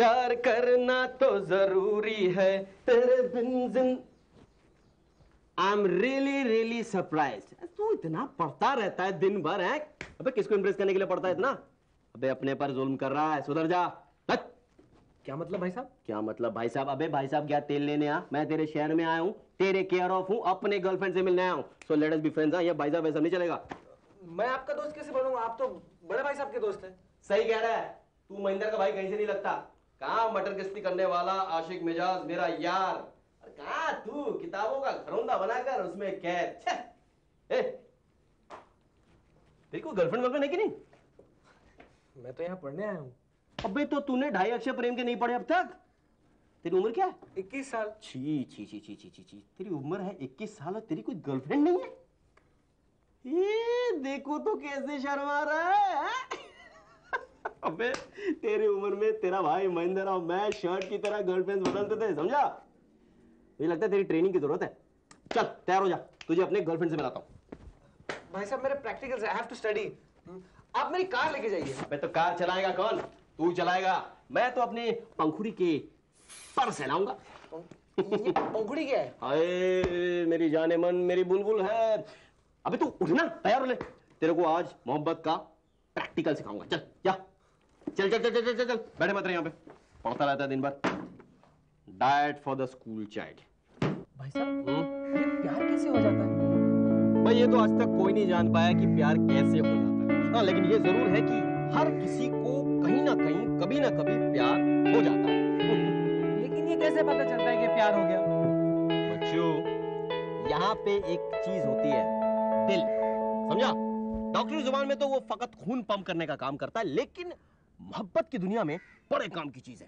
प्यार करना तो जरूरी है तेरे बिन आई एम रियली सरप्राइज्ड। तू इतना पढ़ता रहता है दिन भर है? अबे किसको इंप्रेस करने के लिए पढ़ता है इतना? अबे अपने पर जुल्म कर रहा है, सुधर जा। क्या मतलब भाई साहब? क्या मतलब भाई साहब? अबे भाई साहब क्या तेल लेने आ? मैं तेरे शहर में आया हूँ, तेरे केयर ऑफ हूँ, अपने गर्लफ्रेंड से मिलने आया हूँ। So let us be friends. ये भाई साहब ऐसा नहीं चलेगा। मैं आपका दोस्त कैसे बनूंगा? आप तो बड़े भाई साहब के दोस्त हैं। सही कह रहा है तू, महेंद्र का भाई कहीं से नहीं लगता। कहाँ मटर गश्ती करने वाला आशिक मिजाज मेरा यार, कहाँ तू किताबों का घरौंदा बनाकर उसमें कैद। तेरी कोई गर्लफ्रेंड वर्लफ्रेंड है कि नहीं? मैं तो यहाँ पढ़ने आया हूँ। अबे तो तूने 2.5 अक्षर प्रेम के नहीं पढ़े अब तक? तेरी उम्र क्या है? 21 साल। छी छी छी छी छी छी छी, तेरी उम्र है 21 साल और तेरी कोई गर्लफ्रेंड नहीं है? ये देखो तो कैसे शर्मा रहा है। अबे तेरी उम्र में तेरा भाई महेंद्र और मैं शर्ट की तरह गर्लफ्रेंड बदलते थे, समझा? मुझे लगता है तेरी ट्रेनिंग की जरूरत है। चल तैयार हो जा, तुझे अपने गर्लफ्रेंड से मिलाता हूँ। भाई साहब मेरे practicals, I have to study. आप मेरी कार लेके जाइए। अबे तो कार चलाएगा कौन? तू चलाएगा। मैं तो अपने पंखुड़ी के पर से लाऊंगा। ये पंखुड़ी क्या है? हाय मेरी जाने मन, मेरी बुलबुल है। अबे तू उठना, तैयार हो ले, तेरे को आज मोहब्बत का प्रैक्टिकल सिखाऊंगा। चल जा, चल चल चल चल चल चल, बैठे मत रहे यहाँ पे, पढ़ता रहता है दिन भर। Diet for the school child. भाई साहब ये प्यार कैसे हो जाता है? भाई ये तो आज तक कोई नहीं जान पाया कि प्यार कैसे हो जाता है। हाँ लेकिन ये जरूर है कि हर किसी को कहीं ना कहीं कभी ना कभी प्यार हो जाता है। लेकिन ये कैसे पता चलता है कि प्यार हो गया? बच्चों यहाँ पे एक चीज होती है, दिल, समझा? डॉक्टरी जुबान में तो वो फकत खून पंप करने का काम करता है, लेकिन मोहब्बत की दुनिया में बड़े काम की चीज है।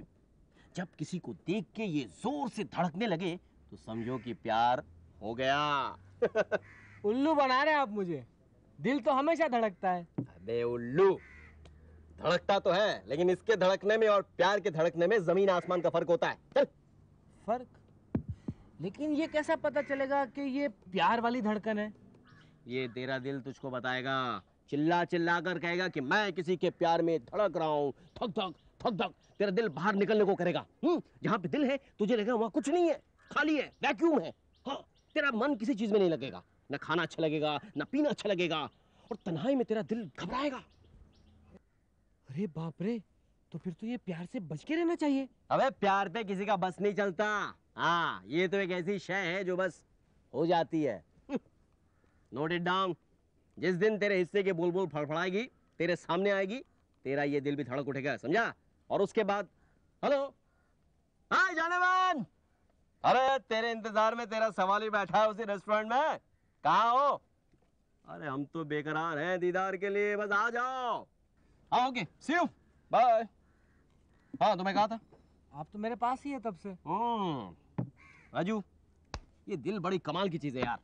जब किसी को देख के ये जोर से धड़कने लगे तो समझो कि प्यार हो गया। उल्लू बना रहे हैं आप मुझे। दिल तो हमेशा धड़कता है। अबे उल्लू, धड़कता तो है लेकिन इसके धड़कने में और प्यार के धड़कने में जमीन आसमान का फर्क होता है। चल। फर्क? लेकिन ये कैसा पता चलेगा कि ये प्यार वाली धड़कन है? ये तेरा दिल तुझको बताएगा। चिल्ला चिल्ला कर कहेगा कि मैं किसी के प्यार में धड़क रहा हूँ, धक धक धक धक। तेरा दिल बाहर निकलने को करेगा। जहाँ पे दिल है तुझे लगेगा वहां कुछ नहीं है, खाली है, वैक्यूम है। हाँ, तेरा मन किसी चीज में नहीं लगेगा, न खाना अच्छा लगेगा, न पीना अच्छा लगेगा, और तन्हाई में तेरा दिल घबराएगा। अरे बाप रे, तो फिर तो ये प्यार से बच के रहना चाहिए। अबे प्यार पे किसी का बस नहीं चलता। हाँ, ये तो एक ऐसी शय है जो बस हो जाती है। Note it down. जिस दिन तेरे हिस्से की बुलबुल फड़फड़ाएगी, तेरे सामने आएगी, तेरा ये दिल भी धड़क उठेगा, समझा? और उसके बाद हेलो, हाय जाने मन, अरे तेरे इंतजार में तेरा सवाली बैठा है उसी रेस्टोरेंट में, कहाँ हो? अरे हम तो बेकरार हैं दीदार के लिए, बस आ जाओ। हाँ ओके, सी यू, बाय। हाँ तुम्हें कहा था? आप तो मेरे पास ही है तब से। राजू, ये दिल बड़ी कमाल की चीज है यार।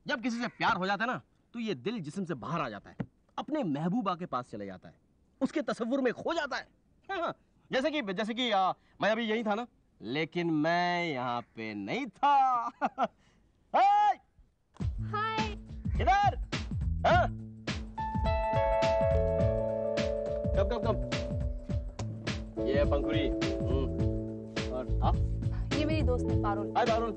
जब किसी से प्यार हो जाता है ना तो ये दिल जिस्म से बाहर आ जाता है, अपने महबूबा के पास चले जाता है, उसके तसव्वुर में खो जाता है। हाँ, जैसे कि मैं अभी यही था ना, लेकिन मैं यहाँ पे नहीं था। हाय किधर? हाँ? कब ये पंखुड़ी। और ये मेरी दोस्त है पारुल। हाय पारुल।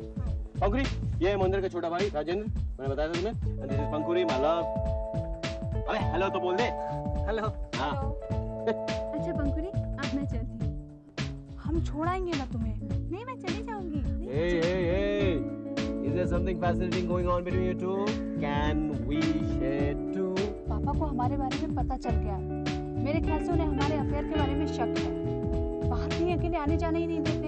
पंखुड़ी, ये मंदिर का छोटा भाई राजेंद्र, मैंने बताया था तुम्हें। And this is Pankhuri my love. अरे हेलो तो बोल दे। हेलो। हाँ। अच्छा पंखुड़ी, अब मैं चलती हूँ। हम छोड़ाएंगे ना तुम्हें? नहीं मैं चली जाऊंगी। Hey, is there something fascinating going on between you two? Can we share too? पापा को हमारे बारे में पता चल गया है। मेरे ख्याल से उन्हें हमारे अफेयर के बारे में शक है। बाहर नहीं अकेले आने जाने ही नहीं देते,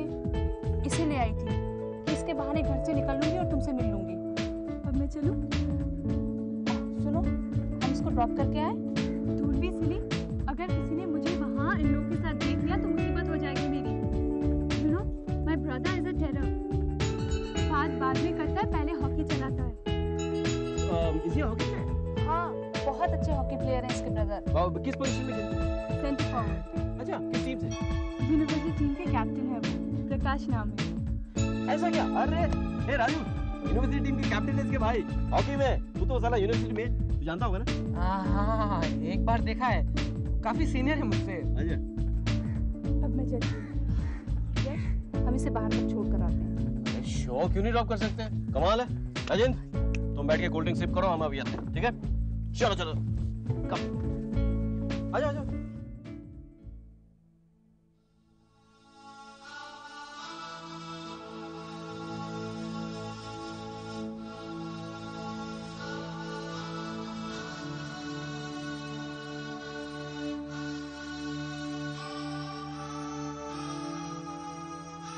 इसीलिए आई थी कि इसके बहाने घर से निकल लूंगी और तुमसे मिल लूंगी। अब मैं चलूं? सुनो, हम इसको ड्रॉप करके आए। दूर भी सिली, अगर किसी ने मुझे वहाँ इन लोगों के साथ देख लिया तो मुसीबत हो जाएगी मेरी। You know, my brother is a terror. बात बाद में करता है, पहले हॉकी चलाता है। इसी हॉकी में? हाँ, बहुत अच्छे हॉकी प्लेयर हैं इसके ब्रदर। किस पोजीशन में खेलते हैं? Centre forward. अच्छा, किस टीम से? यूनिवर्सिटी टीम के कैप्टन है वो, प्रकाश नाम है। ऐसा क्या? अरे हे राजू, यूनिवर्सिटी टीम के कैप्टन है इसके भाई हॉकी में। तू तो साला यूनिवर्सिटी में, तू जानता होगा ना? हाँ, एक बार देखा है, काफी सीनियर है मुझसे। अच्छा, अब मैं चलती हूँ। हम इसे बाहर तक छोड़ कर आते हैं। शो क्यों नहीं ड्रॉप कर सकते? कमाल है। राजेंद्र, तुम बैठ के कोल्ड ड्रिंक सिप करो, हम अभी आते हैं, ठीक है? चलो चलो, कम, आजा आजा।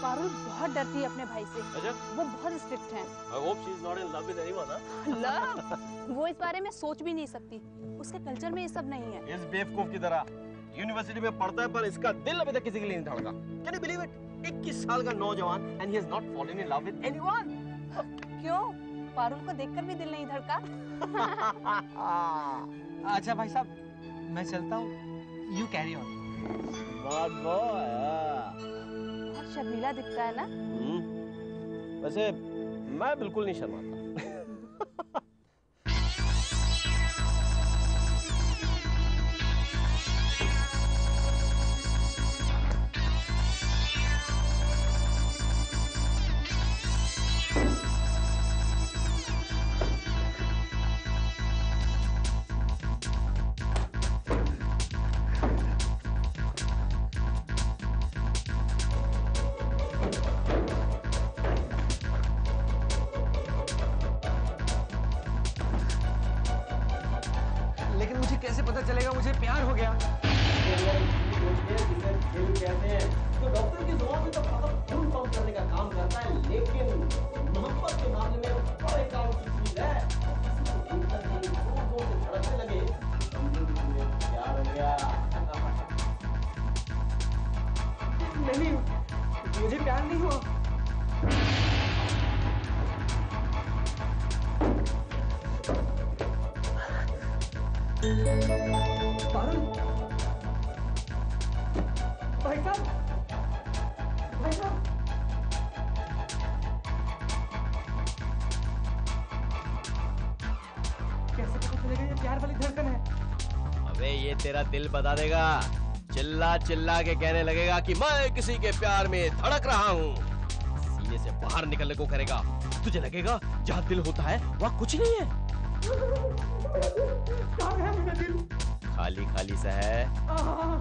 पारुल बहुत डरती है अपने भाई से। अच्छा? वो बहुत स्ट्रिक्ट है। I hope she is not in love with anyone, huh? Love? वो इस बारे में सोच भी नहीं सकती। उसके कल्चर में ये सब नहीं है। इस बेवकूफ की तरह यूनिवर्सिटी में पढ़ता है पर इसका दिल अभी तक किसी के लिए नहीं धड़का। Can you believe it? 21 साल का नौजवान and he has not fallen in love with anyone. क्यों? पारुल को देखकर भी दिल नहीं धड़का? अच्छा भाई साहब, मैं चलता हूँ। You carry on. Smart boy. बहुत शर्मीला दिखता है ना? वैसे मैं बिल्कुल नहीं शर्माता। लेकिन मुझे कैसे पता चलेगा मुझे प्यार हो गया? तो डॉक्टर की जुबान में तो फुल पंप करने का काम करता है, लेकिन मोहब्बत के मामले में बड़े काम की चीज है। जोर से धड़कने लगे, समझो कि तुम्हें प्यार हो गया। नहीं, मुझे प्यार नहीं हुआ। पारुल, भाई साहब, भाई साहब, कैसे पता चलेगा ये प्यार वाली धड़कन है? अबे ये तेरा दिल बता देगा। चिल्ला चिल्ला के कहने लगेगा कि मैं किसी के प्यार में धड़क रहा हूँ। सीने से बाहर निकलने को करेगा। तुझे लगेगा जहाँ दिल होता है वहाँ कुछ नहीं है। कहाँ है मेरा दिल? खाली खाली सा है,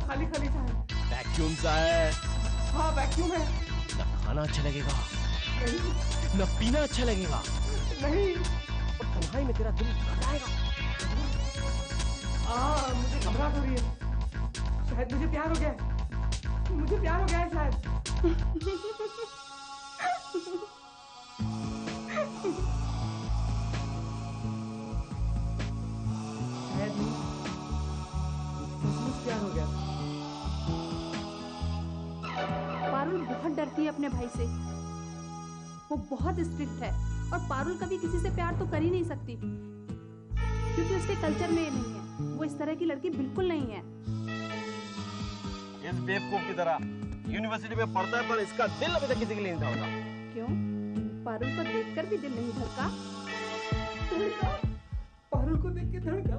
खाली खाली सा है। वैक्यूम सा है। हाँ, वैक्यूम है। न खाना अच्छा लगेगा, नहीं, न पीना अच्छा लगेगा, नहीं। और तन्हाई में तेरा दिल घबराएगा। मुझे घबराहट हो रही है। शायद मुझे प्यार हो गया है। मुझे प्यार हो गया है शायद। शायद नहीं, सचमुच प्यार हो गया। पारुल बहुत डरती है अपने भाई से। वो बहुत स्ट्रिक्ट है और पारुल कभी किसी से प्यार तो कर ही नहीं सकती, क्योंकि उसके कल्चर में ये नहीं है। वो इस तरह की लड़की बिल्कुल नहीं है। इस बेवकूफ की तरह यूनिवर्सिटी में पढ़ता है पर इसका दिल अभी तक किसी के लिए नहीं धड़का। क्यों? पारुल को देखकर भी दिल नहीं धड़का? पारुल को देख के धड़का।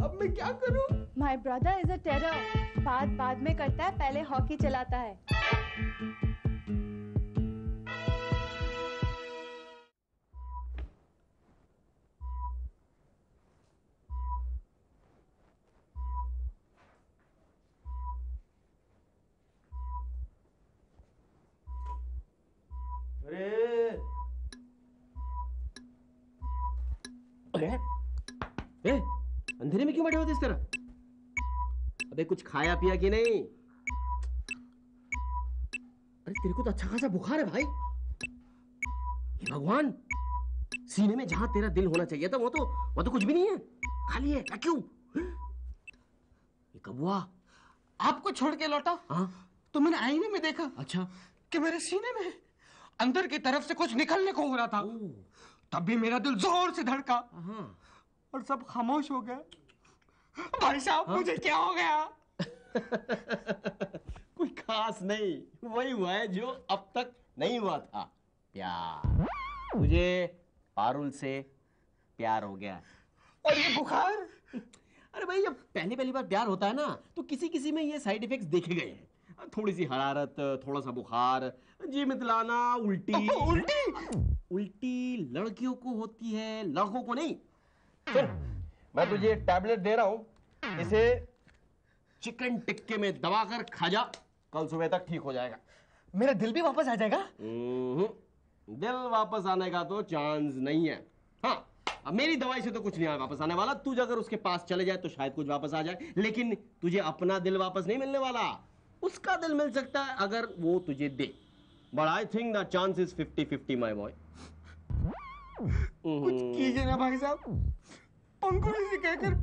अब मैं क्या करूं? My brother is a terror. बात बाद में करता है, पहले हॉकी चलाता है। अरे अंधेरे में क्यों बैठे होते इस तरह? अबे कुछ खाया पिया कि नहीं? अरे तेरे को तो अच्छा खासा बुखार है भाई। हे भगवान, सीने में जहां तेरा दिल होना चाहिए था वो तो कुछ भी नहीं है, खाली है। क्यों? ये कब हुआ? आपको छोड़ के लौटा। हाँ? तो मैंने आईने में देखा अच्छा। कि मेरे सीने में अंदर की तरफ से कुछ निकलने को हो रहा था। तब भी मेरा दिल जोर से धड़का और सब खामोश हो गया। भाई साहब, मुझे क्या हो गया? कोई खास नहीं, वही हुआ है जो अब तक नहीं हुआ था, प्यार। मुझे पारुल से प्यार हो गया। और ये बुखार? अरे भाई, जब पहली बार प्यार होता है ना तो किसी किसी में ये साइड इफेक्ट्स देखे गए हैं। थोड़ी सी हरारत, थोड़ा सा बुखार, जी मितलाना, उल्टी। उल्टी लड़कियों को होती है, लड़कों को नहीं। सुन, मैं तुझे टैबलेट दे रहा हूं, इसे चिकन टिक्के में दबाकर खा जा, कल सुबह तक ठीक हो जाएगा। मेरा दिल भी वापस आ जाएगा? दिल वापस आने का तो चांस नहीं है। हाँ, अब मेरी दवाई से तो कुछ नहीं वापस आने वाला। तुझे अगर उसके पास चले जाए तो शायद कुछ वापस आ जाए, लेकिन तुझे अपना दिल वापस नहीं मिलने वाला। उसका दिल मिल सकता है अगर वो तुझे दे, but I think the chance is 50-50 my boy. कुछ कीजिए ना भाई साहब, पंखुड़ी से कहकर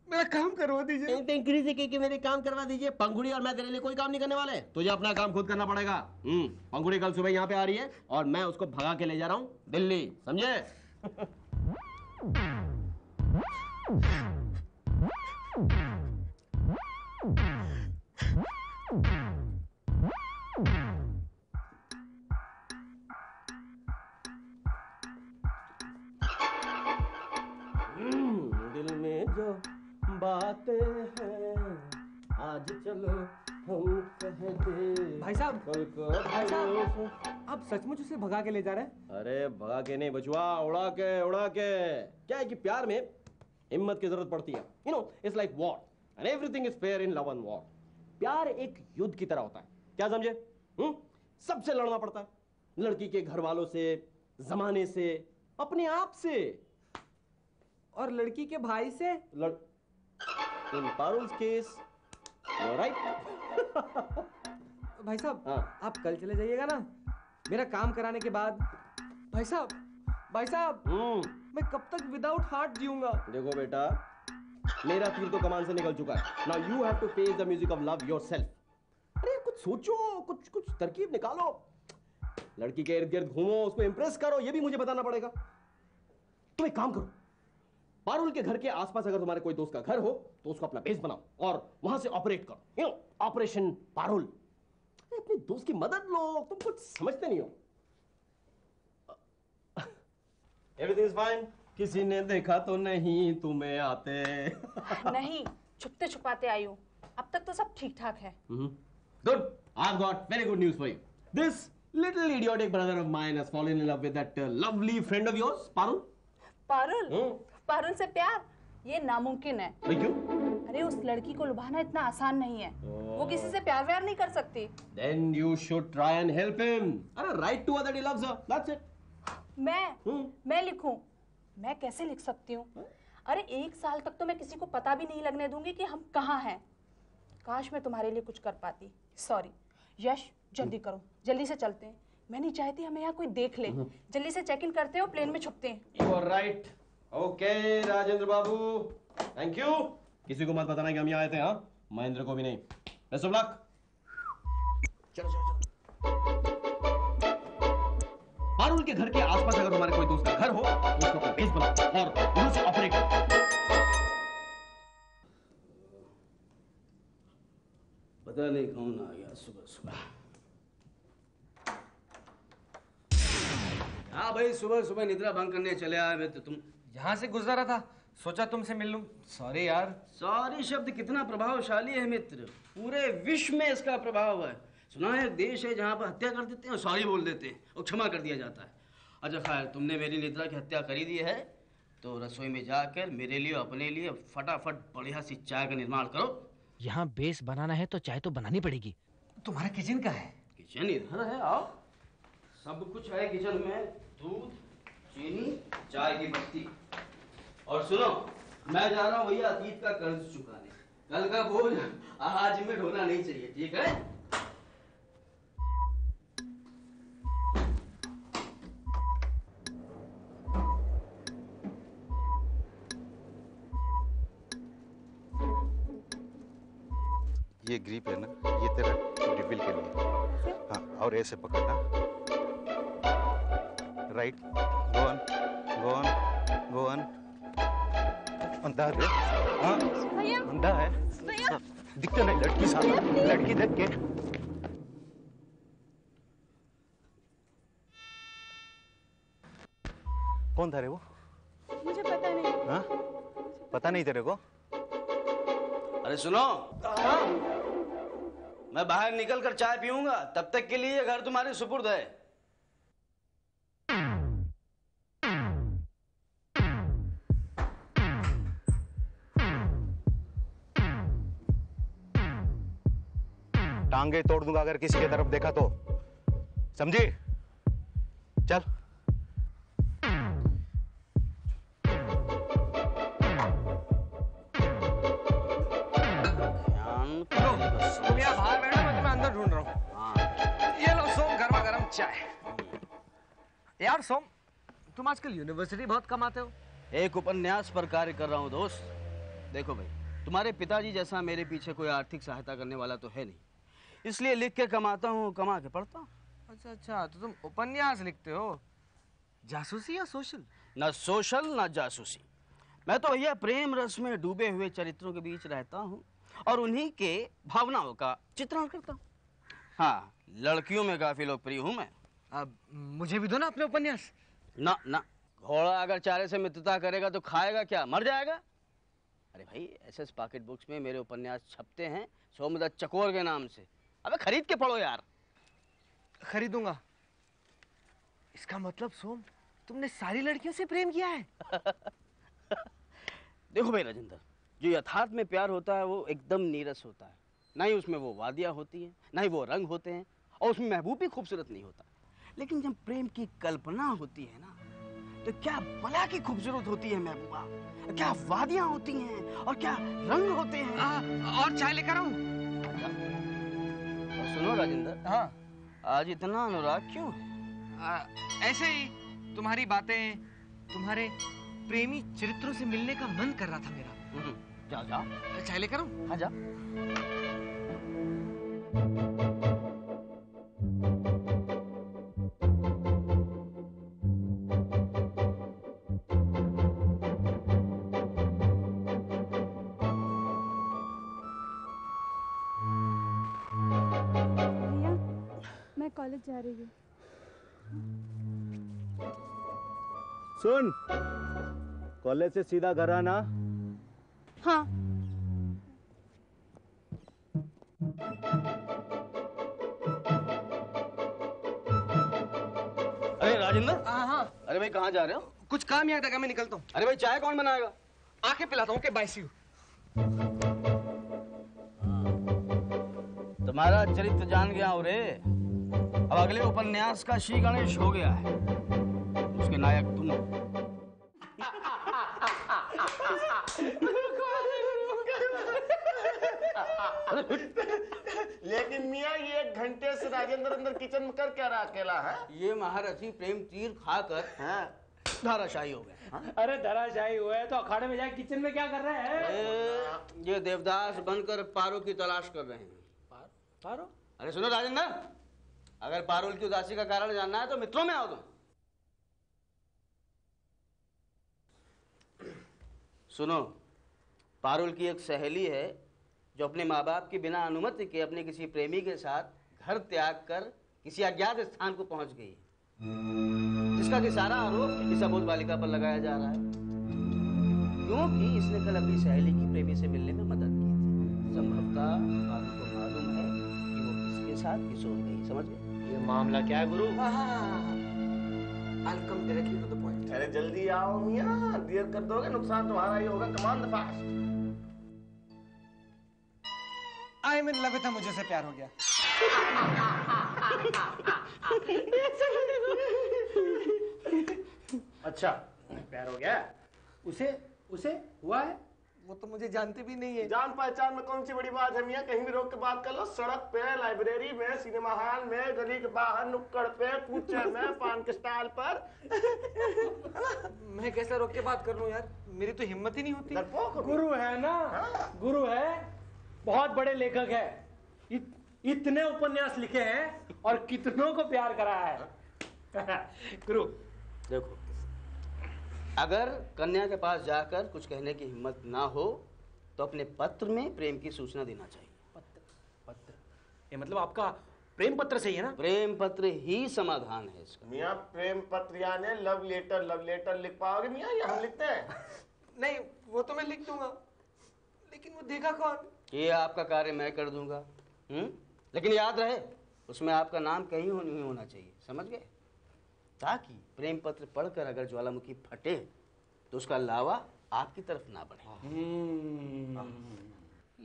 मेरा काम करवा दीजिए। पंखुड़ी से कह के मेरे काम करवा दीजिए। पंखुड़ी और मैं तेरे लिए कोई काम नहीं करने वाले, तुझे अपना काम खुद करना पड़ेगा। पंखुड़ी कल सुबह यहाँ पे आ रही है और मैं उसको भगा के ले जा रहा हूँ दिल्ली, समझे? दिल में जो बातें हैं आज चलो हम कह दे। भाई साहब, कल को भाई साहब, आप सचमुच उसे भगा के ले जा रहे हैं? अरे भगा के नहीं बचुआ, उड़ा के उड़ा के। क्या है कि प्यार में हिम्मत की जरूरत पड़ती है। You know, it's like war and everything is fair in love and war. प्यार एक युद्ध की तरह होता है, क्या समझे? सबसे लड़ना पड़ता है, लड़की के घर वालों से, जमाने से, अपने आप से, और लड़की के भाई से। इन पारुल's case, you're right. भाई साहब, हाँ। आप कल चले जाइएगा ना मेरा काम कराने के बाद? भाई साहब, भाई साहब, मैं कब तक विदाउट हार्ट जीऊंगा? देखो बेटा, मेरा तीर तो कमान से निकल चुका है। Now you have to face the music of love yourself. अरे कुछ सोचो, कुछ तरकीब निकालो। लड़की के इर्द गिर्द घूमो, उसको इंप्रेस करो, ये भी मुझे बताना पड़ेगा। तुम एक काम करो, पारुल के घर के आसपास अगर तुम्हारे कोई दोस्त का घर हो तो उसको अपना बेस बनाओ और वहां से ऑपरेट करो। You know, operation Parul. अपने दोस्त की मदद लो, तुम कुछ समझते नहीं हो। Everything is fine. किसी ने देखा तो नहीं तुम्हें आते? नहीं, छुपते छुपाते आई हूँ। अब तक तो सब ठीक ठाक है। Good. I've got very good news for you. This little idiotic brother of mine has fallen in love with that lovely friend of yours, Parul. Parul? Parul से प्यार? ये नामुमकिन है। क्यों? अरे उस लड़की को लुभाना इतना आसान नहीं है। वो किसी से प्यार व्यार नहीं कर सकती। Then you should try and help him. अरे write to her that he loves her. That's it. मैं लिखूं? मैं कैसे लिख सकती हूँ? अरे 1 साल तक तो मैं किसी को पता भी नहीं लगने दूंगी कि हम कहाँ हैं। काश मैं तुम्हारे लिए कुछ कर पाती। सॉरी। यश, जल्दी करो, जल्दी से चलते हैं। मैं नहीं चाहती हमें यहाँ कोई देख ले। जल्दी से चेक इन करते हो, प्लेन में छुपते हैं। You are right. Okay, Rajendra Babu. Thank you. किसी को मत बताना कि हम यहाँ आए थे, हाँ? महेंद्र को भी नहीं। Best of luck. चलो चलो चलो। पारुल के घर के आसपास अगर तुम्हारे कोई दोस्त का घर हो तो उसको बेस बनाओ और वहां से ऑपरेट करो। पता नहीं कौन आ गया सुबह सुबह। हाँ भाई, सुबह सुबह निद्रा भंग करने चले आए मैं तो तुम। यहाँ से गुजरा था, सोचा तुमसे मिल लूं। सॉरी यार। सॉरी शब्द कितना प्रभावशाली है मित्र, पूरे विश्व में इसका प्रभाव है। सुना है देश है जहाँ पर हत्या कर देते हैं और सॉरी बोल देते हैं और क्षमा कर दिया जाता है। अच्छा खैर, तुमने मेरी निद्रा की हत्या करी दी है तो रसोई में जाकर मेरे लिए अपने लिए फटाफट बढ़िया सी चाय का निर्माण करो। यहाँ बेस बनाना है तो चाय तो बनानी पड़ेगी। तुम्हारा किचन का है? किचन इधर है, आओ। सब कुछ है किचन में, दूध, चीनी, चाय की पत्ती। और सुनो, मैं जा रहा हूँ भैया अतीत का कर्ज चुकाने। कल का बोझ आज में ढोना नहीं चाहिए, ठीक है? ये ग्रिप है ना, ये तेरा रिफिल के लिए। हाँ, और ऐसे पकड़ना। Right, go on, go on, go on. अंधा है? हाँ, अंधा है। दिखता नहीं, लड़की सामने, लड़की देख के। कौन था रे वो? मुझे पता नहीं। हाँ, पता नहीं तेरे को? अरे सुनो, मैं बाहर निकल कर चाय पीऊंगा, तब तक के लिए ये घर तुम्हारे सुपुर्द है। टांगे तोड़ दूंगा अगर किसी की तरफ देखा तो, समझी? चल। तुम यहाँ बाहर बैठो, मैं तुम्हें अंदर ढूंढ रहा हूँ। ये लो सोम, गर्मा गर्म चाय। यार सोम, तुम आजकल यूनिवर्सिटी बहुत कमाते हो। एक उपन्यास पर कार्य कर रहा हूँ दोस्त। देखो भाई, तुम्हारे पिताजी जैसा मेरे पीछे कोई आर्थिक सहायता करने वाला तो है नहीं, इसलिए लिख के कमाता हूँ, कमा के पढ़ता हूँ। अच्छा अच्छा, तो तुम उपन्यास लिखते हो? जासूसी या सोशल? ना सोशल ना जासूसी। मैं तो भैया प्रेम रस में डूबे हुए चरित्रों के बीच रहता हूँ और उन्हीं के भावनाओं का चित्रण करता हूँ। हाँ, लड़कियों में काफी लोकप्रिय हूँ मैं। अब मुझे भी दो ना अपने उपन्यास। ना ना, घोड़ा अगर चारे से मित्रता करेगा तो खाएगा क्या, मर जाएगा? अरे भाई, एसएस पॉकेट बुक्स में मेरे उपन्यास छपते हैं सोमदत्त चकोर के नाम से। अबे खरीद के पढ़ो यार। खरीदूंगा। इसका मतलब सोम, तुमने सारी लड़कियों से प्रेम किया है? देखो भाई राजेंद्र, जो यथार्थ में प्यार होता है वो एकदम नीरस होता है। ना ही उसमें वो वादियां होती हैं, ना ही वो रंग होते हैं, और उसमें महबूब भी खूबसूरत नहीं होता। लेकिन जब प्रेम की कल्पना होती है ना, तो क्या भला की खूबसूरत होती है महबूबा, क्या वादियां होती हैं और क्या रंग होते हैं। और चाय लेकर आऊं? और सुनो राजेंद्र, हाँ, आज इतना अनुराग क्यों है? ऐसे ही तुम्हारी बातें, तुम्हारे प्रेमी चरित्रों से मिलने का मन कर रहा था मेरा। जा जा, चाय लेकर आऊं? हाँ जा। भैया, मैं कॉलेज जा रही हूँ। सुन, कॉलेज से सीधा घर आना। हाँ। अरे राजेंद्र, हाँ। अरे भाई कहाँ जा रहे हो? कुछ काम याद आएगा, मैं निकलता हूँ। अरे भाई चाय कौन बनाएगा? आके पिलाता हूँ। Bye, see you. तुम्हारा चरित्र जान गया हूँ रे। अब अगले उपन्यास का श्री गणेश हो गया है, उसके नायक तुम हो। लेकिन मियाँ, ये 1 घंटे से राजेंद्र अंदर किचन में कर क्या रहा अकेला है? ये महारथी प्रेम तीर खाकर धाराशाही हो गए। अरे धराशाही हुआ है तो अखाड़े में जाके किचन में क्या कर रहे हैं? ये देवदास बनकर पारो की तलाश कर रहे हैं। पारो? अरे सुनो राजेंद्र, अगर पारुल की उदासी का कारण जानना है तो मित्रों में आओ तुम। सुनो, पारुल की एक सहेली है जो अपने माँ बाप की बिना अनुमति के अपने किसी प्रेमी के साथ घर त्याग कर किसी अज्ञात स्थान को पहुंच गई, जिसका कि सारा आरोप इस अबोध बालिका पर लगाया जा रहा है, क्योंकि इसने कल अपनी सहेली की प्रेमी से मिलने में मदद की थी। संभवतः पारुल को मालूम है कि वो किसके साथ किशोर गई। समझ गए? ये मामला क्या है गुरु? I'll come directly to the point. अरे जल्दी आओ मियाँ, देर कर दोगे नुकसान तुम्हारा ही होगा। Command fast. I am in love with him, मुझे से प्यार हो गया। अच्छा, प्यार हो गया? उसे हुआ है? वो तो मुझे जानते भी नहीं है। जान पहचान में कौन सी बड़ी बात है मियाँ? कहीं भी रोक के बात कर लो। सड़क पे, लाइब्रेरी में, सिनेमा हॉल में, गली के बाहर, नुक्कड़ पे, कूचे में, पान के स्टॉल पर। मैं कैसे रोक के बात कर लूं यार, मेरी तो हिम्मत ही नहीं होती। गुरु है ना? गुरु है, बहुत बड़े लेखक है, इतने उपन्यास लिखे हैं और कितनों को प्यार कराया है। गुरु देखो, अगर कन्या के पास जाकर कुछ कहने की हिम्मत ना हो तो अपने पत्र में प्रेम की सूचना देना चाहिए। पत्र? ये मतलब आपका प्रेम पत्र सही है ना? प्रेम पत्र ही समाधान है इसका। मियाँ, प्रेम पत्र यानी लव लेटर लिख पाओगे मियाँ? ये हम लिखते हैं। नहीं, वो तो मैं लिख दूंगा, लेकिन वो देगा कौन? ये आपका कार्य मैं कर दूंगा। लेकिन याद रहे उसमें आपका नाम कहीं नहीं होना चाहिए, समझ गए? ताकि प्रेम पत्र पढ़कर अगर ज्वालामुखी फटे तो उसका लावा आपकी तरफ ना बढ़े।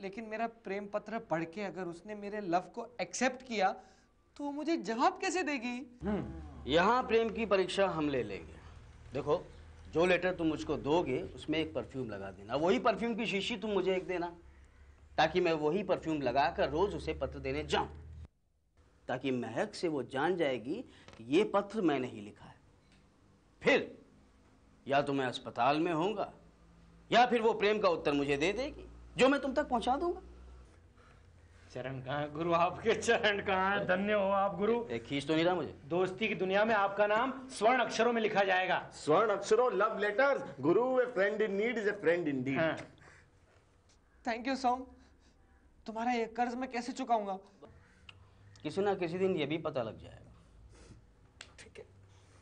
लेकिन मेरा प्रेम पत्र पढ़ के अगर उसने मेरे लव को एक्सेप्ट किया तो मुझे जवाब कैसे देगी? यहाँ प्रेम की परीक्षा हम ले लेंगे। देखो, जो लेटर तुम मुझको दोगे उसमें एक परफ्यूम लगा देना, वही परफ्यूम की शीशी तुम मुझे एक देना, ताकि मैं वही परफ्यूम लगाकर रोज उसे पत्र देने जाऊं, ताकि महक से वो जान जाएगी कि ये पत्र मैंने ही लिखा है। फिर या तो मैं अस्पताल में होऊंगा या फिर वो प्रेम का उत्तर मुझे दे देगी जो मैं तुम तक पहुंचा दूंगा। चरण कहाँ है गुरु, आपके चरण कहाँ है? धन्य हो आप गुरु। एक खींच तो नहीं रहा मुझे। दोस्ती की दुनिया में आपका नाम स्वर्ण अक्षरों में लिखा जाएगा। स्वर्ण अक्षरों, लव लेटर्स। गुरु, a friend in need is a friend indeed. Thank you Som. तुम्हारा ये कर्ज मैं कैसे चुकाऊंगा? किसी ना किसी दिन ये भी पता लग जाएगा। ठीक है,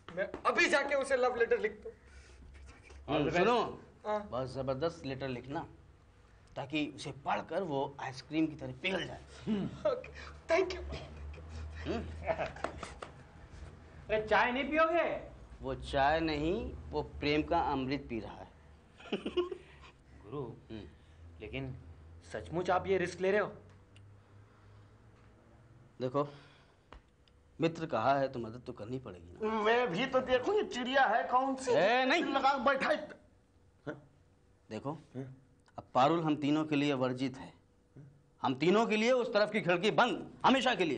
मैं अभी जाके उसे लव लेटर लिख दूं। सुनो, बहुत जबरदस्त लेटर लिखना ताकि उसे पढ़कर वो आइसक्रीम की तरह पिघल जाए। Thank you. अरे चाय नहीं पियोगे? वो चाय नहीं, वो प्रेम का अमृत पी रहा है। गुरु, लेकिन सचमुच आप ये रिस्क ले रहे हो? देखो, मित्र कहा है तो मदद तो करनी पड़ेगी ना। मैं भी तो देखूं ये चिड़िया है कौन सी। नहीं लगा बैठा। देखो, अब पारुल हम तीनों के लिए वर्जित है। हम तीनों के लिए उस तरफ की खिड़की बंद, हमेशा के लिए।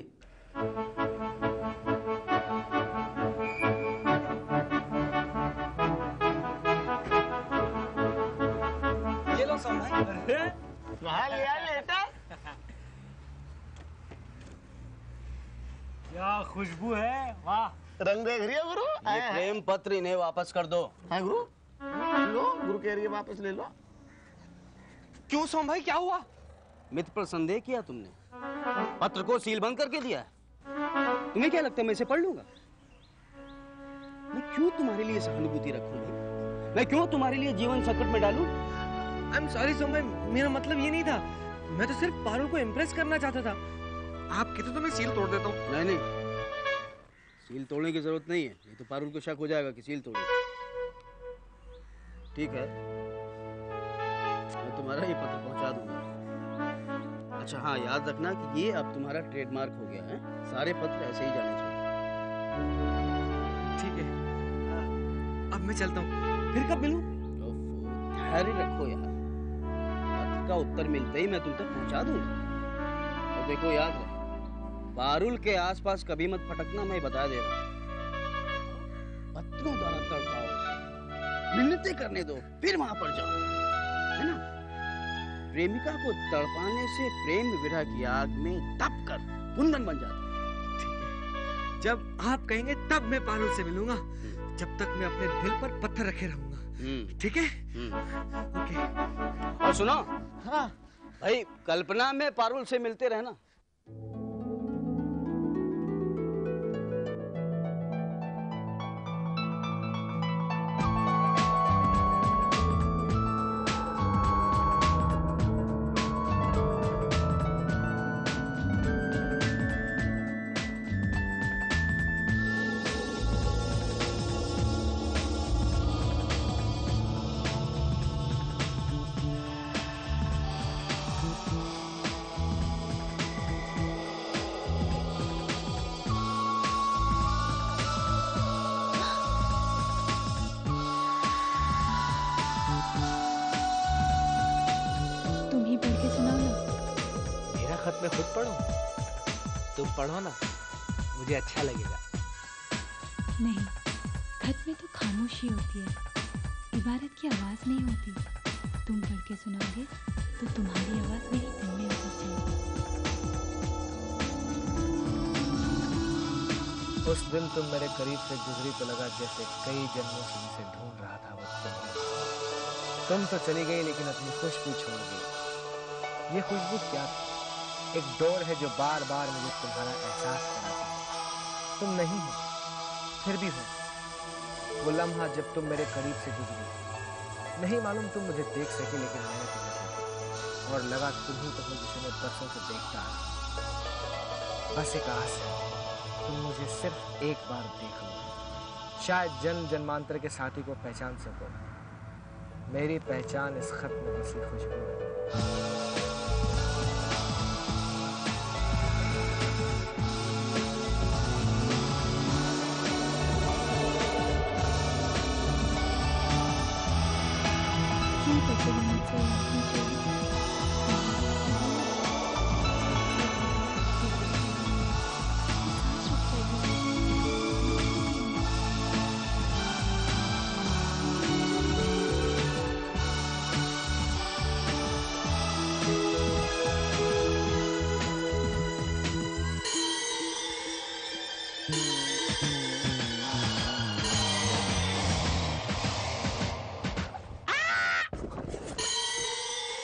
ये लो सोम भाई। कहाँ लिया लेटर? क्या खुशबू है, वाह। रंग देख रही है गुरु? ये प्रेम पत्र इन्हें वापस कर दो। है गुरु? लो, गुरु कह रही है वापस ले लो। क्यों सोम भाई, क्या हुआ? मित्र पर संदेह किया तुमने, पत्र को सील बंद करके दिया। तुम्हें क्या लगता है मैं इसे पढ़ लूंगा? मैं क्यों तुम्हारे लिए सहानुभूति रखूं भाई? मैं क्यों तुम्हारे लिए जीवन संकट में डालूं? आई एम सॉरी सोम भाई, मेरा मतलब ये नहीं था। मैं तो सिर्फ पारुल को इम्प्रेस करना चाहता था। आप कहते तो मैं सील तोड़ देता हूँ। नहीं, सील तोड़ने की जरूरत नहीं है, नहीं तो पारुल को शक हो जाएगा कि सील तोड़ी। ठीक है, मैं तुम्हारा ये पत्र पहुंचा दूंगा। अच्छा हाँ, याद रखना कि ये अब तुम्हारा ट्रेडमार्क हो गया है। सारे पत्र ऐसे ही जाने चाहिए। ठीक है, अब मैं चलता हूँ। फिर कब मिलूं? धैर्य रखो यार, पत्र का उत्तर मिलते ही मैं तुम तक पहुंचा दूंगा। और देखो, याद रहे, पारुल के आसपास कभी मत फटकना, मैं बता दे रहा हूँ। पत्रों द्वारा तड़पाओ, मिन्नतें करने दो, फिर वहां पर जाओ, है ना? प्रेमिका को तड़पाने से प्रेम विरह की आग में तप कर कुंदन बन जाता है। जब आप कहेंगे तब मैं पारुल से मिलूंगा। जब तक मैं अपने दिल पर पत्थर रखे रहूंगा। ठीक है? ओके। और सुनो, हाँ भाई, कल्पना में पारुल से मिलते रहना। खत मैं खुद पढ़ूं? तुम पढ़ो ना, मुझे अच्छा लगेगा। नहीं, खत में तो खामोशी होती है, इबारत की आवाज नहीं होती। तुम पढ़ के सुनाओगे तो तुम्हारी आवाज मेरे दिल में उतर जाएगी। उस दिन तुम मेरे करीब से गुजरी तो लगा जैसे कई जन्मों से जिसे ढूंढ रहा था वो तुम तो चली गई, लेकिन अपनी खुशबू छोड़ गई। ये खुशबू क्या थी? एक डोर है जो बार बार मुझे तुम्हारा एहसास कराती है। तुम नहीं हो, फिर भी हो। वो लम्हा जब तुम मेरे करीब से गुजरी, नहीं मालूम तुम मुझे देख सके, लेकिन मैंने तुम्हें देखा और लगा तुम ही तो हो जिसे मैं बरसों से देखता आ रहा। बस एक आस है, तुम मुझे सिर्फ एक बार देख लो, शायद जन्म जन्मांतर के साथी को पहचान सको। मेरी पहचान इस खत में बसी खुशबू है।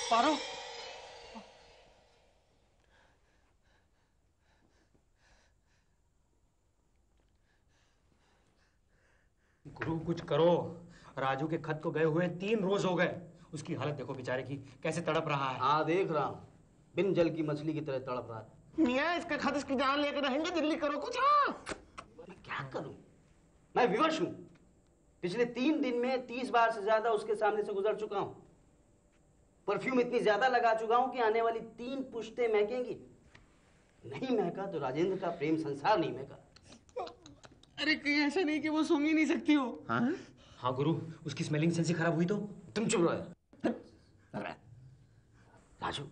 पारो, गुरु कुछ करो। राजू के खत को गए हुए 3 रोज हो गए। उसकी हालत देखो बेचारे की, कैसे तड़प रहा है। हाँ देख रहा हूँ, बिन जल की मछली की तरह तड़प रहा है। मियाँ इसका खत इसकी जान लेकर रहेंगे, दिल्ली करो कुछ। हाँ मैं क्या करूं? मैं विवश हूं। पिछले 3 दिन में 30 बार से ज्यादा उसके सामने से गुजर चुका हूं। परफ्यूम इतनी ज्यादा लगा चुका हूं कि आने वाली 3 पुश्तें महकेंगी। नहीं महका तो राजेंद्र का प्रेम संसार नहीं महका। अरे कहीं ऐसा नहीं कि वो सूंघ ही नहीं सकती हो। हाँ? हाँ गुरु, उसकी स्मेलिंग सेंस ही खराब हुई तो। तुम चुप रहो यार। राजू,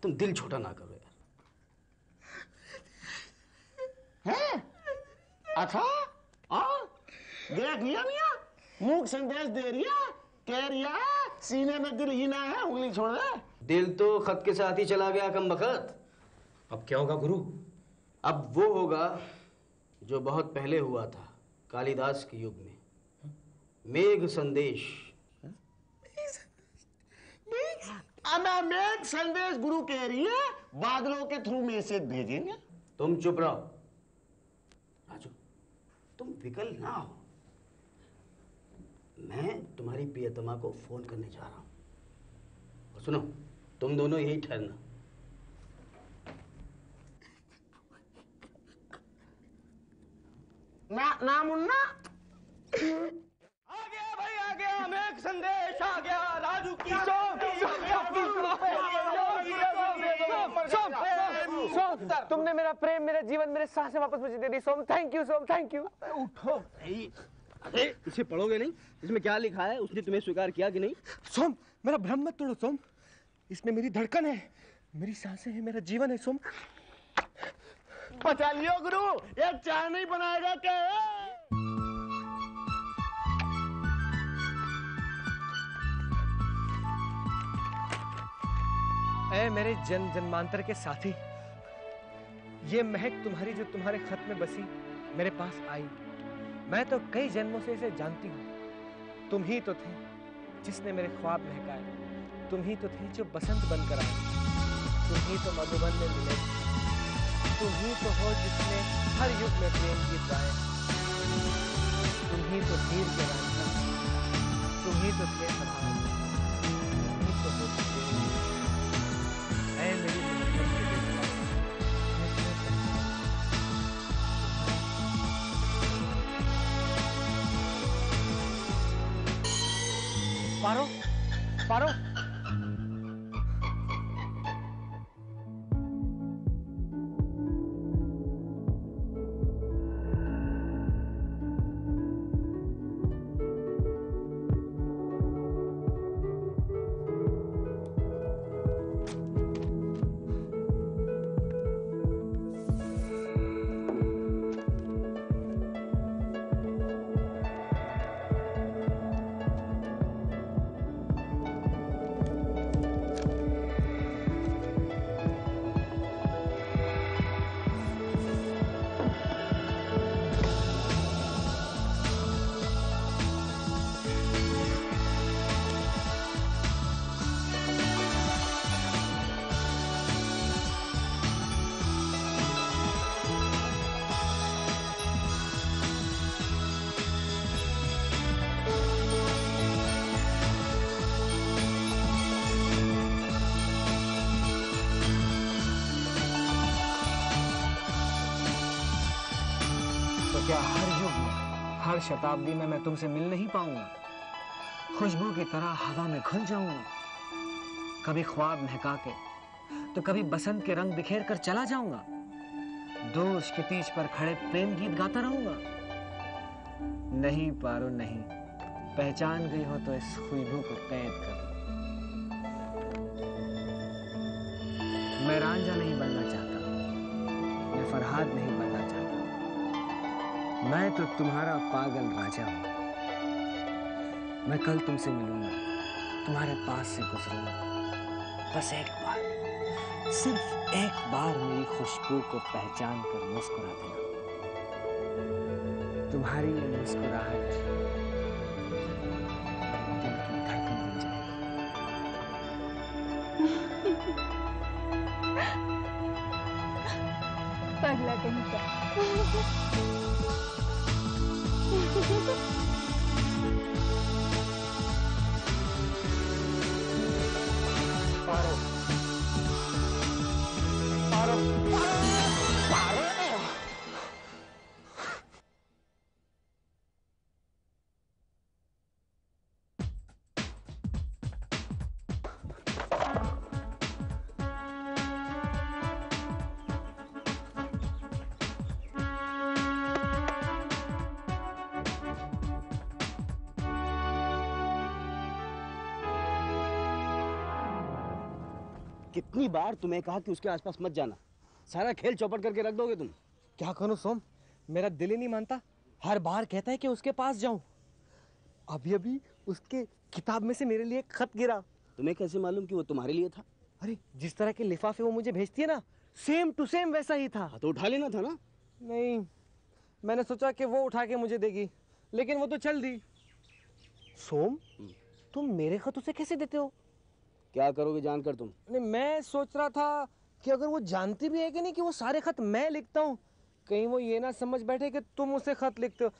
तुम दिल छोटा ना करो यार। है? अच्छा, और देख लिया मियाँ, मुख संदेश दे रिया, कह रिया सीने में दिल ही ना है, उंगली छोड़ दे। दिल तो खत के साथ ही चला गया कमबख्त। अब क्या होगा गुरु? अब वो होगा जो बहुत पहले हुआ था, कालिदास के युग में। मेघ संदेश। मेघ संदेश गुरु कह रही है, बादलों के थ्रू मैसेज भेजेंगे। तुम चुप रहो राजू, तुम विकल ना हो। मैं तुम्हारी प्रियतमा को फोन करने जा रहा हूं। और सुनो, तुम दोनों यही ठहरना। ना मुन्ना, आ गया भाई, आ गया मेघ संदेश, आ गया राजू की सोम, तुमने मेरा प्रेम, मेरा जीवन, मेरे सांसें वापस मुझे दे दी। Som, thank you. Som, thank you. उठो। अरे इसे पढ़ोगे नहीं? इसमें क्या लिखा है? उसने तुम्हें स्वीकार किया कि नहीं? सोम, मेरा भ्रम मत तोड़ो सोम। इसमें मेरी धड़कन है, मेरी सांसें हैं, मेरा जीवन है सोम। बचा लियो गुरु, ये चाय नहीं बनाएगा क्या? ऐ मेरे जन्म जन्मांतर के साथी, ये महक तुम्हारी जो तुम्हारे खत में बसी मेरे पास आई, मैं तो कई जन्मों से इसे जानती हूँ। तुम ही तो थे जिसने मेरे ख्वाब महकाए, तुम ही तो थे जो बसंत बनकर आए, तुम ही तो मधुबन में मिले, तुम ही तो हो जिसने हर युग में प्रेम गीत गाए, तुम ही तो हीर के राजा, तुम ही तो थे प्रभात, तुम ही तो हो ऐ मेरी पारो, पारो, क्या हर युग में, हर शताब्दी में मैं तुमसे मिल नहीं पाऊंगा? खुशबू की तरह हवा में घुल जाऊंगा, कभी ख्वाब महका के तो कभी बसंत के रंग बिखेर कर चला जाऊंगा, दोष के तीज पर खड़े प्रेम गीत गाता रहूंगा। नहीं पारो नहीं, पहचान गई हो तो इस खुशबू को कैद कर। मैं रांझा नहीं बनना चाहता, मैं फरहाद नहीं बनना चाहता, मैं तो तुम्हारा पागल राजा हूं। मैं कल तुमसे मिलूंगा, तुम्हारे पास से गुजरूंगा, बस एक बार, सिर्फ एक बार मेरी खुशबू को पहचान कर मुस्कुरा देना। तुम्हारी ये मुस्कुराहट दिल की धड़कन बन जाएगी। पगला कहीं का। पारो, पारो, पारो। कितनी बार तुम्हें कहा कि उसके आसपास मत जाना, सारा खेल चौपट करके रख दोगे तुम। क्या करूं सोम, मेरा दिल ही नहीं मानता, हर बार कहता है कि उसके पास जाऊं। अभी अभी उसके किताब में से मेरे लिए एक खत गिरा। तुम्हें कैसे मालूम कि वो तुम्हारे लिए था? अरे जिस तरह के लिफाफे वो मुझे भेजती है ना, सेम टू सेम वैसा ही था। तो उठा लेना था ना। नहीं, मैंने सोचा कि वो उठा के मुझे देगी, लेकिन वो तो चल दी। सोम, तुम मेरे खत उसे कैसे देते हो? क्या करोगे जानकर तुम? नहीं, मैं सोच रहा था कि अगर वो जानती भी है कि नहीं कि वो सारे खत मैं लिखता हूँ, कहीं वो ये ना समझ बैठे कि तुम उसे खत लिखते हो।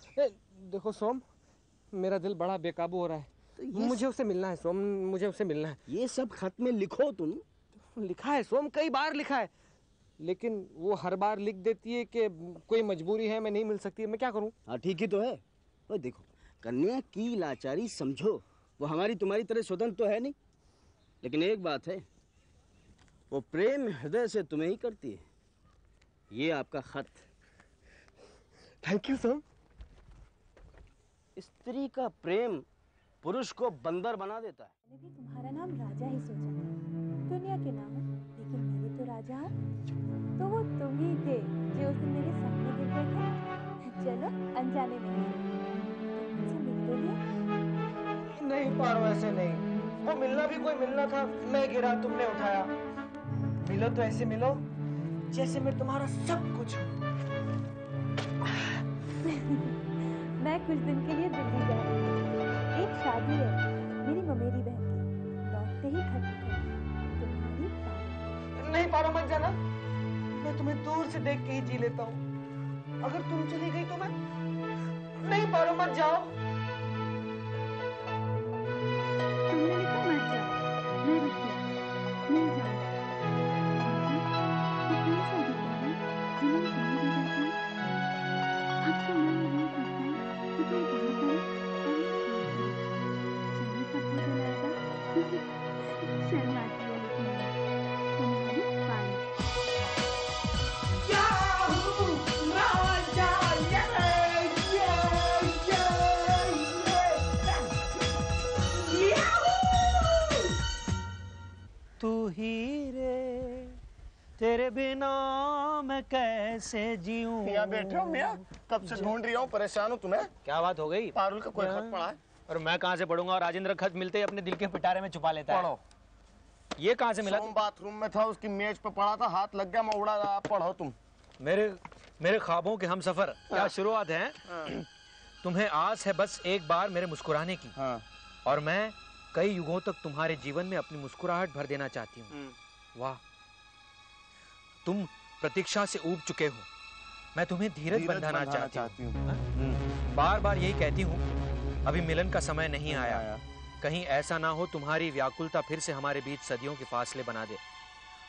देखो सोम, मेरा दिल बड़ा बेकाबू हो रहा है। तो मुझे उससे मिलना है सोम, मुझे उससे मिलना है। ये सब खत में लिखो तुम। लिखा है सोम, कई बार लिखा है, लेकिन वो हर बार लिख देती है कि कोई मजबूरी है, मैं नहीं मिल सकती। मैं क्या करूँ? हाँ ठीक ही तो है। तो देखो, कन्या की लाचारी समझो, वो हमारी तुम्हारी तरह स्वतंत्र तो है नहीं, लेकिन एक बात है, वो प्रेम हृदय से तुम्हें ही करती है। ये आपका खत। थैंक यू सोम। स्त्री का प्रेम पुरुष को बंदर बना देता है। मैंने भी तुम्हारा नाम राजा ही सोचा था, दुनिया के नाम, लेकिन मेरे तो राजा तो वो तुम ही थे जो उस दिन मेरे सपने गिर गए थे। चलो अनजाने में मुझसे मिलते हैं। नहीं पारो, ऐसे नहीं, वो मिलना भी कोई मिलना था। मैं गिरा, तुमने उठाया। मिलो तो ऐसे मिलो जैसे मैं तुम्हारा सब कुछ हूँ। मैं कुछ दिन के लिए दिल्ली जा रही हूँ, एक शादी है मेरी ममेरी बहन की, लौटते ही खत तुम्हारी पारो। नहीं पारो, मत जाना, मैं तुम्हें दूर से देख के ही जी लेता हूँ। अगर तुम चली गई तो मैं नहीं। पारो मत जाओ। तुमने लिखा मत जाओ, मैं रुकी नहीं जाऊँ। अब तो मैं नहीं करता कि तुम कहाँ पर शर्म आती है, लेकिन तुम्हारी पारो। तू ही रे, तेरे बिना मैं कैसे जीऊं। यहाँ बैठे हो मियाँ? कब से ढूंढ रही हूँ, परेशान हूँ। तुम्हें क्या बात हो गई? पारुल का कोई खत पड़ा है? और मैं कहाँ से पढ़ूंगा? और राजेंद्र खत मिलते ही अपने दिल के पिटारे में छुपा लेता है। पढ़ो। ये कहाँ से मिला? सोम बाथरूम में था, उसकी मेज पे पड़ा था, हाथ लग गया, मैं उड़ा रहा। पढ़ो तुम। मेरे ख्वाबों के हम सफर क्या शुरुआत है। तुम्हें आस है बस एक बार मेरे मुस्कुराने की, और मैं कई युगों तक तुम्हारे जीवन में अपनी मुस्कुराहट भर देना चाहती हूँ। वाह, तुम प्रतीक्षा से ऊब चुके हो, मैं तुम्हें धीरज बंधाना चाहती हूँ। बार बार यही कहती हूँ, अभी मिलन का समय नहीं आया। कहीं ऐसा ना हो तुम्हारी व्याकुलता फिर से हमारे बीच सदियों के फासले बना दे।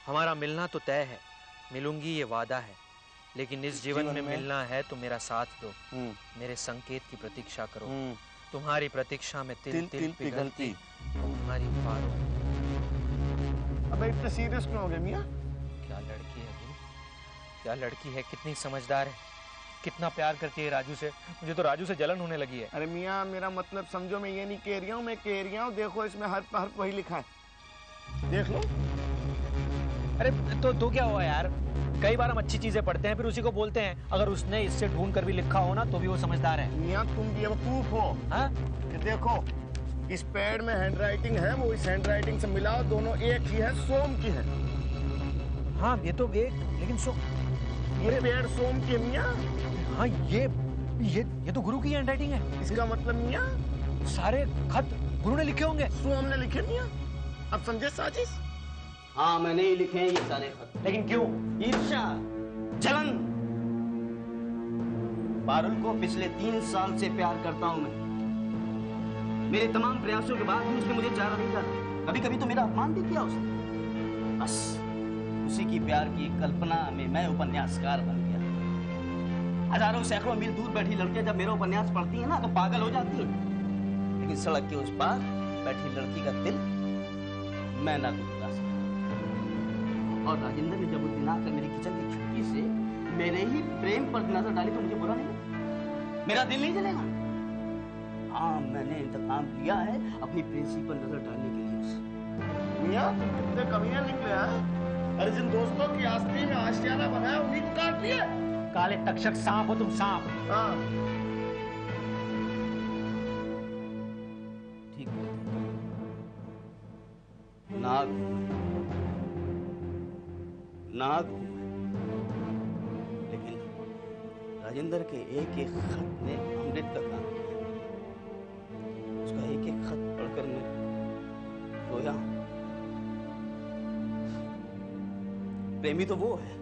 हमारा मिलना तो तय है, मिलूंगी ये वादा है, लेकिन इस जीवन में मिलना है तो मेरा साथ दो। मेरे संकेत की प्रतीक्षा करो। तुम्हारी प्रतीक्षा में तिल तिल पिघलती तुम्हारी पारो। अबे इतने सीरियस क्यों हो गए मियां? क्या लड़की है गुरु, क्या लड़की है, कितनी समझदार है, कितना प्यार करती है राजू से। मुझे तो राजू से जलन होने लगी है। अरे मियां मेरा मतलब समझो, मैं ये नहीं कह रहा हूँ, मैं कह रहा हूँ देखो इसमें हर वही लिखा है, देख लो। अरे तो क्या हुआ यार, कई बार हम अच्छी चीजें पढ़ते हैं फिर उसी को बोलते हैं। अगर उसने इससे ढूंढ कर भी लिखा हो ना तो भी वो समझदार है। मियां तुम बेवकूफ हो। हाँ? देखो इस पैड में हैंडराइटिंग है, वो इस हैंडराइटिंग से मिलाओ, दोनों एक ही है, सोम की है। हाँ ये तो एक, लेकिन ये पैड सोम की है मियां। हाँ ये तो गुरु की हैंडराइटिंग है। इसका मतलब मियां सारे खत गुरु ने लिखे होंगे। सोम ने लिखे मियां। अब समझे साजिश? हाँ मैंने ही लिखे हैं ये सारे खत। लेकिन क्यों? ईर्ष्या, जलन। पारुल को पिछले 3 साल से प्यार करता हूं मैं। मेरे तमाम प्रयासों के बाद भी उसने मुझे चाहा नहीं था। कभी कभी तो मेरा अपमान भी किया उसने। बस उसी की प्यार की कल्पना में मैं उपन्यासकार बन गया। हजारों सैकड़ों मील दूर बैठी लड़कियां जब मेरा उपन्यास पढ़ती हैं ना तो पागल हो जाती हैं। लेकिन सड़क के उस पार बैठी लड़की का दिल मैं ना टूटा सकता। और राजेंद्र ने जब उस दिन आकर मेरी किचन की खिड़की से मेरे ही प्रेम पर नजर डाली तो मुझे बुरा नहीं लगा? मेरा दिल नहीं जलेगा? हाँ मैंने इंतकाम लिया है अपनी प्रेसी पर नजर डालने के लिए। मियां तुम कितने कमीने निकले हैं? अरे जिन दोस्तों की आस्तीन में आशियाना बनाया उन्हीं को काट लिया। काले तक्षक सांप हो तुम, सांप। हाँ ठीक है, नाग लेकिन राजेंद्र के एक एक खत ने अमृत का काम किया। उसका एक एक खत पढ़कर मैं रोया। प्रेमी तो वो है,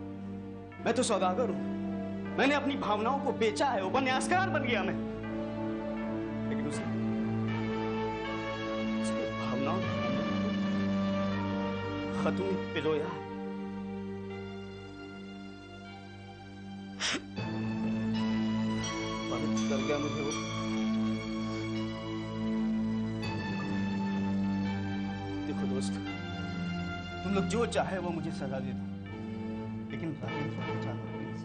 मैं तो सौदागर हूं। मैंने अपनी भावनाओं को बेचा है, उपन्यासकार बन गया मैं। लेकिन उसने भावनाओं खतों में पिरोया। पवित्र कर गया मुझे वो। देखो दोस्त, तुम लोग जो चाहे वो मुझे सजा दे दो, लेकिन राजेंद्र को बचा लो प्लीज।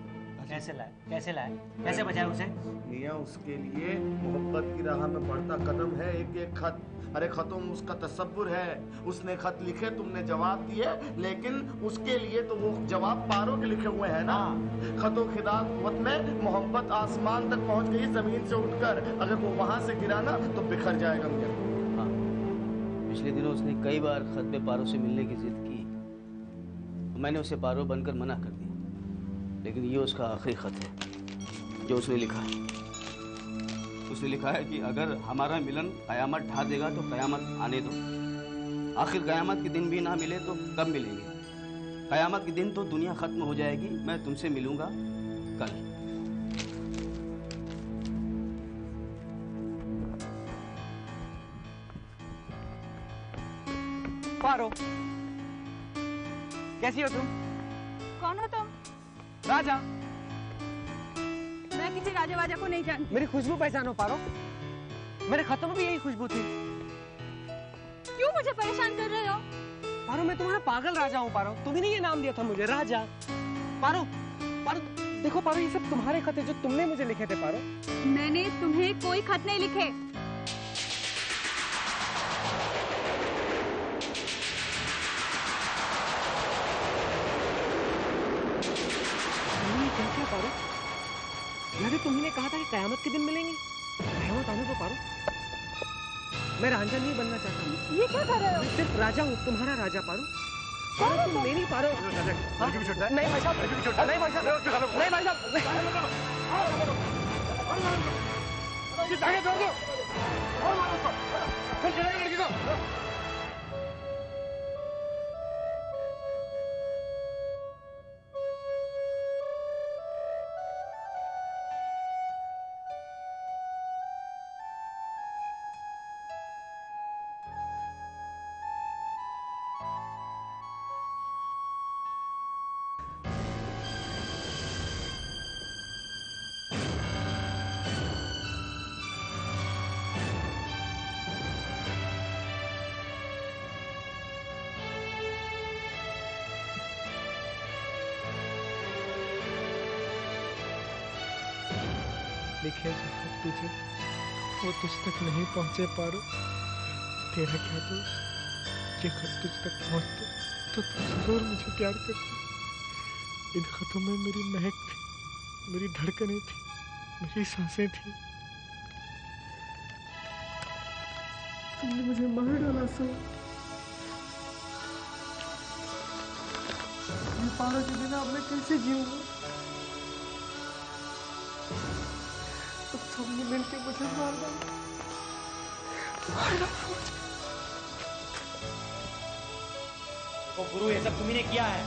कैसे लाए कैसे बचाए उसे? मियां उसके लिए मोहब्बत की राह में बढ़ता कदम है एक एक खत। अरे खतों में उसका तसव्वुर है, उसने खत लिखे, तुमने जवाब दिए, लेकिन उसके लिए तो वो जवाब पारों के लिखे हुए हैं ना। खतों खिदामत में मोहब्बत आसमान तक पहुंच गई जमीन से उठकर, अगर वो वहां से गिरा ना तो बिखर जाएगा मियां। हाँ, पिछले दिनों उसने कई बार खत पे पारों से मिलने की जिद की। मैंने उसे पारों बनकर मना कर दिया, लेकिन ये उसका आखिरी खत है जो उसने लिखा है। उसने लिखा है कि अगर हमारा मिलन कयामत ढा देगा तो कयामत आने दो। आखिर कयामत के दिन भी ना मिले तो कब मिलेंगे? कयामत के दिन तो दुनिया खत्म हो जाएगी, मैं तुमसे मिलूंगा कल। पारो, कैसी हो तुम? कौन हो तुम? राजा। मैं किसी राजा वाजा को नहीं जानती। मेरी खुशबू पहचानो पारो, मेरे खतों में भी यही खुशबू थी। क्यों मुझे परेशान कर रहे हो? पारो मैं तुम्हारा पागल राजा हूँ पारो, तुम्ही ने ये नाम दिया था मुझे राजा। पारो देखो पारो, ये सब तुम्हारे खत है जो तुमने मुझे लिखे थे पारो। मैंने तुम्हें कोई खत नहीं लिखे। क्या पारो? लगे तुम्ही ने कहा था कि कयामत के दिन मिलेंगे। कयामत आने दो पारो, मैं राजा नहीं बनना चाहता। ये क्या कर रहे हो? मैं सिर्फ राजा हूँ, तुम्हारा राजा पारो। तुम मेरी पारो। नहीं भाई साहब, नहीं भाई साहब, नहीं भाई साहब। लिखे जो खत तुझे वो तुझ तक नहीं पहुंचे पारो। तेरा क्या दोष, ये खत तुझ तक पहुंचते तो तू जरूर मुझे प्यार करती। इन खतों में मेरी महक थी, मेरी धड़कनें थी, मेरी सांसें थी। तुमने मुझे मार डाला सो। मैं पारो के बिना अब मैं कैसे जीऊंगा? अब सबने मिलकर मुझे मार डाला। वो गुरु, ये सब तुम्ही ने किया है।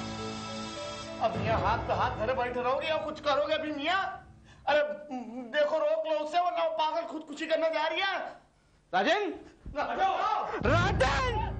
अब मियाँ हाथ पे हाथ धरे बैठे रहोगे या कुछ करोगे अभी मियाँ? अरे देखो रोक लो उससे, वरना वो पागल खुदकुशी करने जा रही है। राजन, राजन!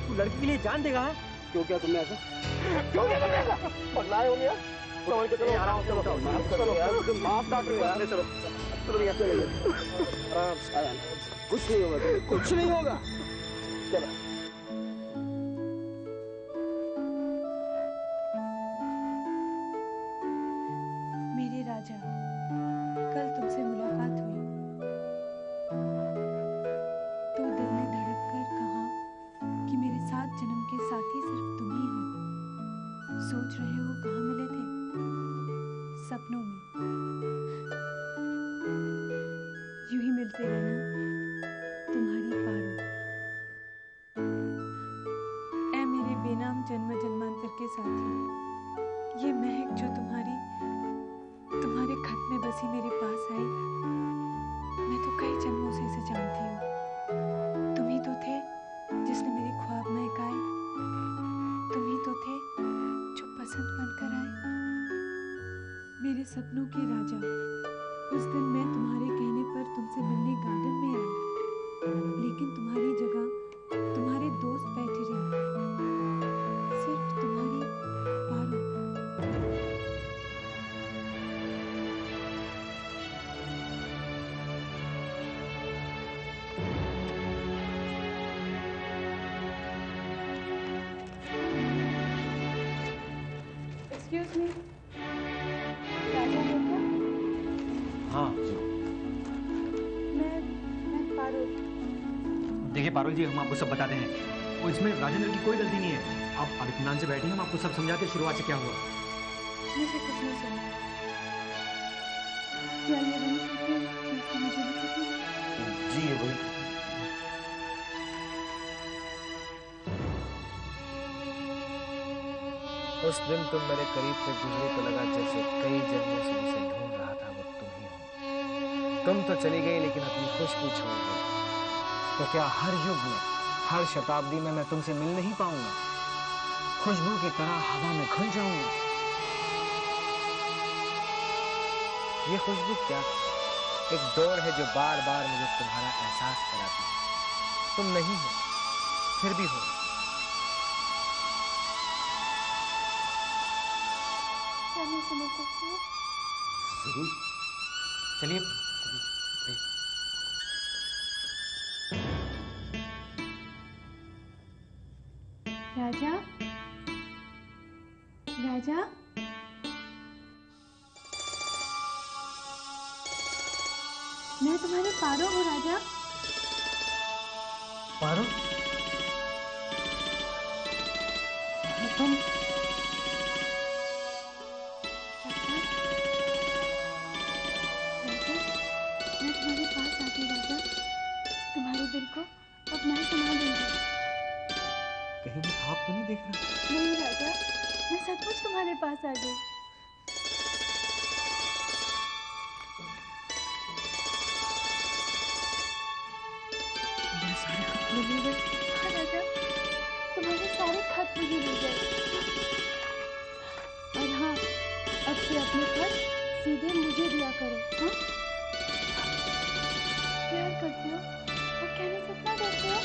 तू लड़की के लिए जान देगा है? क्यों क्या तुमने ऐसा क्यों किया तुमने ऐसा? पगलाए हो गया? समझ के चलो, आराम से चलो यार, माफ काट लो यार, चलो चलो यार, आराम से, कुछ नहीं होगा, कुछ नहीं होगा, चलो। मेरे राजा, कल तुमसे मुलाकात हुई तो दिल ने धड़क कर कहा कि मेरे 7 जन्म के साथी सिर्फ तुम ही हो। सोच रहे हो कहाँ मिले थे? सपनों में। यूं ही मिलते रहना, तुम्हारी पारो। ऐ मेरे बेनाम जन्म जन्मांतर के साथी, ये महक जो तुम्हारे खत में बसी मेरे पास आई, मैं तो कई जन्मों से इसे जानती हूँ। तुम ही तो थे जिसने मेरे ख्वाब महकाए, तुम ही तो थे जो पसंद बनकर आए। मेरे सपनों के राजा, उस दिन मैं तुम्हारे कहने पर तुमसे मिलने गार्डन में आई, लेकिन तुम्हारी जगह तुम्हारे दोस्त बैठे रहे, सिर्फ तुम्हारी पारो। Excuse me, राजा हो क्या? हाँ मैं पारो। देखिए पारुल जी, हम आपको सब बताते हैं और इसमें राजेंद्र की कोई गलती नहीं है। आप इत्मीनान से बैठे, हम आपको सब समझाते हैं शुरुआत से क्या हुआ। मुझे कुछ नहीं सुना। क्या ये वही है जिसको मुझे भी पता है? जी ये वही। उस दिन तुम मेरे करीब से गुजरे तो लगा जैसे कई जन्मों से जिसे ढूंढ रहा था वो तुम ही हो। तुम तो चली गई लेकिन अपनी खुशबू छोड़ गई। तो क्या हर युग में, हर शताब्दी में मैं तुमसे मिल नहीं पाऊंगा? खुशबू की तरह हवा में घुल जाऊंगा। ये खुशबू क्या? एक डोर है जो बार बार मुझे तुम्हारा एहसास कराती है। तुम नहीं हो, फिर भी हो। क्या मैं समझ सकती हूँ? जरूर, चलिए। राजा, राजा, मैं तुम्हारे पारो हूँ राजा। पारो, तुम मैं तुम्हारे पास आती राजा, तुम्हारे दिल को अब मैं संभाल लूंगी। कहीं मैं ख्वाब तो नहीं देख रहा? नहीं राजा, मैं सचमुच तुम्हारे पास आ गई। मेरे सारे खत तुम्हें मिल गए? हाँ राजा, तुम्हारे सारे खत मुझे मिल गए। और हाँ, अब से अपने खत सीधे मुझे दिया करो। हाँ? प्यार करते हो और कहने से इतना डरते हो?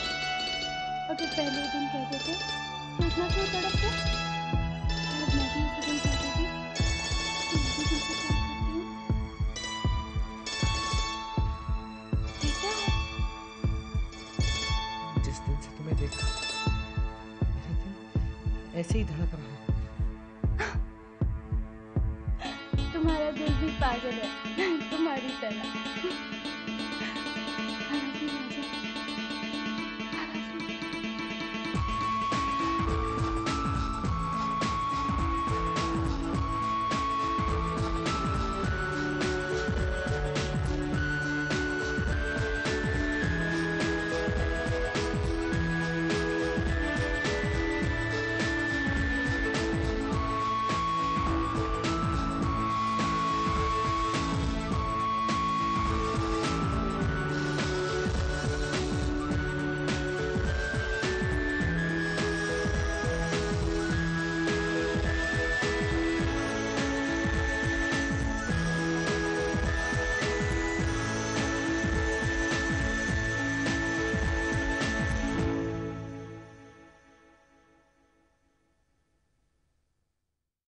अगर पहले दिन कहते थे तो इतना क्यों तड़पते? शायद मैं भी उसी दिन कहती थी कि मैं भी तुमसे प्यार करती हूँ। ये क्या है? जिस दिन से तुम्हें देखा मेरा दिल ऐसे ही धड़क रहा है। तुम्हारा दिल भी पागल है तुम्हारी तरह।